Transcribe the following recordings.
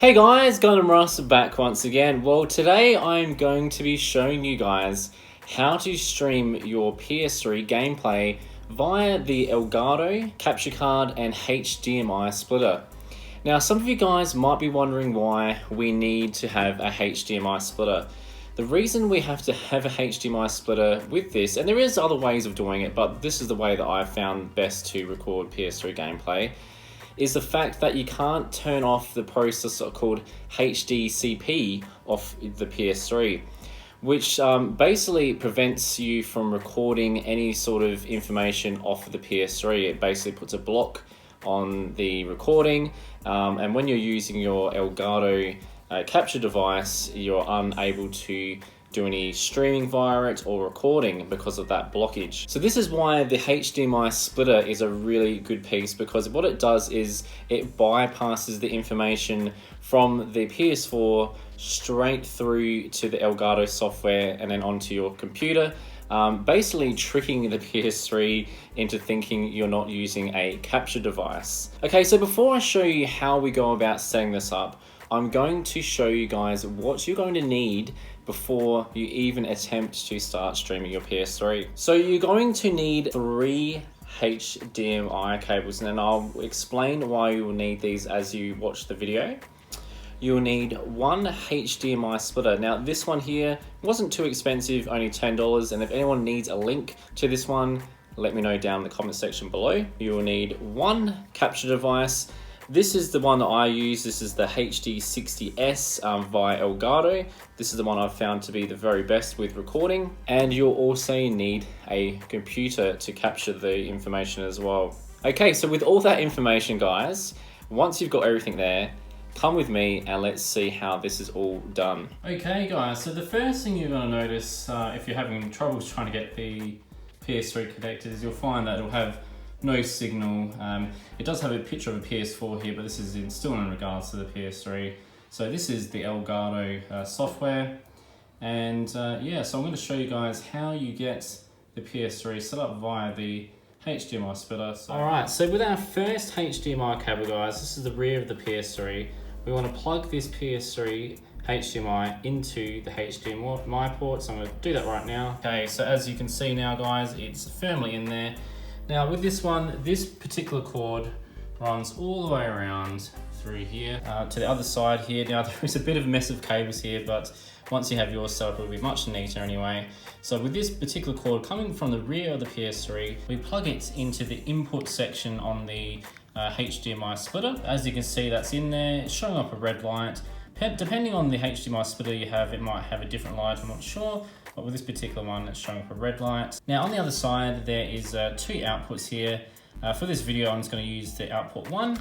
Hey guys, Gundam Russ back once again. Well, today I'm going to be showing you guys how to stream your PS3 gameplay via the Elgato capture card and HDMI splitter. Now, some of you guys might be wondering why we need to have a HDMI splitter. The reason we have to have a HDMI splitter with this, and there is other ways of doing it, but this is the way that I've found best to record PS3 gameplay, is the fact that you can't turn off the processor called HDCP off the PS3, which basically prevents you from recording any sort of information off of the PS3. It basically puts a block on the recording, and when you're using your Elgato capture device, you're unable to do any streaming via it or recording because of that blockage. So this is why the HDMI splitter is a really good piece, because what it does is it bypasses the information from the PS4 straight through to the Elgato software and then onto your computer, basically tricking the PS3 into thinking you're not using a capture device. Okay, so before I show you how we go about setting this up, I'm going to show you guys what you're going to need before you even attempt to start streaming your PS3. So you're going to need 3 HDMI cables, and I'll explain why you will need these as you watch the video. You'll need 1 HDMI splitter. Now this one here wasn't too expensive, only $10, and if anyone needs a link to this one, let me know down in the comment section below. You will need 1 capture device. This is the one that I use. This is the HD60S via Elgato. This is the one I've found to be the very best with recording. And you'll also need a computer to capture the information as well. Okay, so with all that information, guys, once you've got everything there, come with me and let's see how this is all done. Okay, guys, so the first thing you're going to notice if you're having troubles trying to get the PS3 connected is you'll find that it'll have no signal. It does have a picture of a PS4 here, but this is still in regards to the PS3. So this is the Elgato software. And yeah, so I'm going to show you guys how you get the PS3 set up via the HDMI splitter. Alright, so with our first HDMI cable, guys, this is the rear of the PS3. We want to plug this PS3 HDMI into the HDMI port, so I'm going to do that right now. Okay, so as you can see now, guys, it's firmly in there. Now with this one, this particular cord runs all the way around through here to the other side here. Now there is a bit of a mess of cables here, but once you have yours set up, it'll be much neater anyway. So with this particular cord coming from the rear of the PS3, we plug it into the input section on the HDMI splitter. As you can see, that's in there. It's showing up a red light. Depending on the HDMI splitter you have, it might have a different light, I'm not sure. But with this particular one, it's showing up a red light. Now on the other side, there is 2 outputs here. For this video, I'm just going to use the output 1,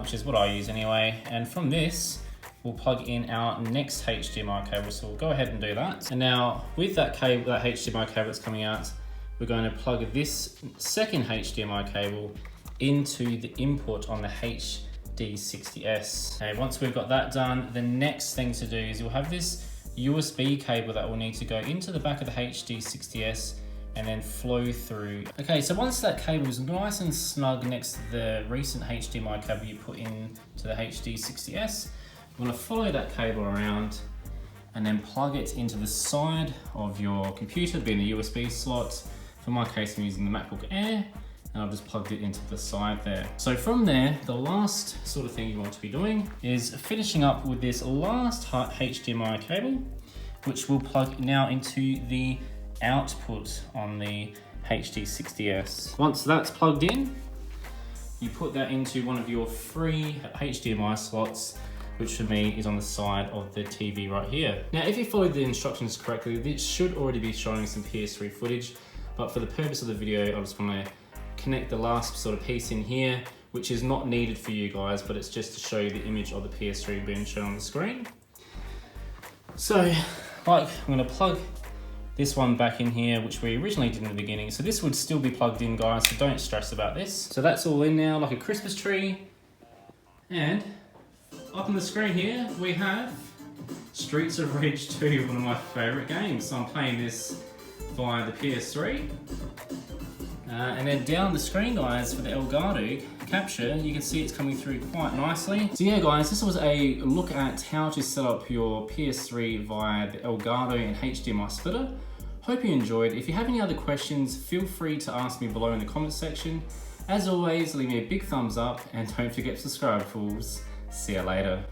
which is what I use anyway. And from this, we'll plug in our next HDMI cable. So we'll go ahead and do that. And now with that cable, that HDMI cable that's coming out, we're going to plug this second HDMI cable into the input on the HD60S. Okay, once we've got that done, the next thing to do is you'll have this USB cable that will need to go into the back of the HD60S and then flow through. Okay, so once that cable is nice and snug next to the recent HDMI cable you put in to the HD60S, you want to follow that cable around and then plug it into the side of your computer, being the USB slot. For my case, I'm using the MacBook Air, and I've just plugged it into the side there. So from there, the last sort of thing you want to be doing is finishing up with this last HDMI cable, which will plug now into the output on the HD60S. Once that's plugged in, you put that into one of your 3 HDMI slots, which for me is on the side of the TV right here. Now, if you follow the instructions correctly, this should already be showing some PS3 footage, but for the purpose of the video, I just want to connect the last sort of piece in here, which is not needed for you guys, but it's just to show you the image of the PS3 being shown on the screen. So, I'm gonna plug this one back in here, which we originally did in the beginning. So this would still be plugged in, guys, so don't stress about this. So that's all in now, like a Christmas tree. And up on the screen here, we have Streets of Rage 2, one of my favorite games. So I'm playing this via the PS3. And then down the screen, guys, for the Elgato capture, you can see it's coming through quite nicely. So yeah guys, this was a look at how to set up your PS3 via the Elgato and HDMI splitter. Hope you enjoyed. If you have any other questions, feel free to ask me below in the comments section. As always, leave me a big thumbs up and don't forget to subscribe, fools. See ya later.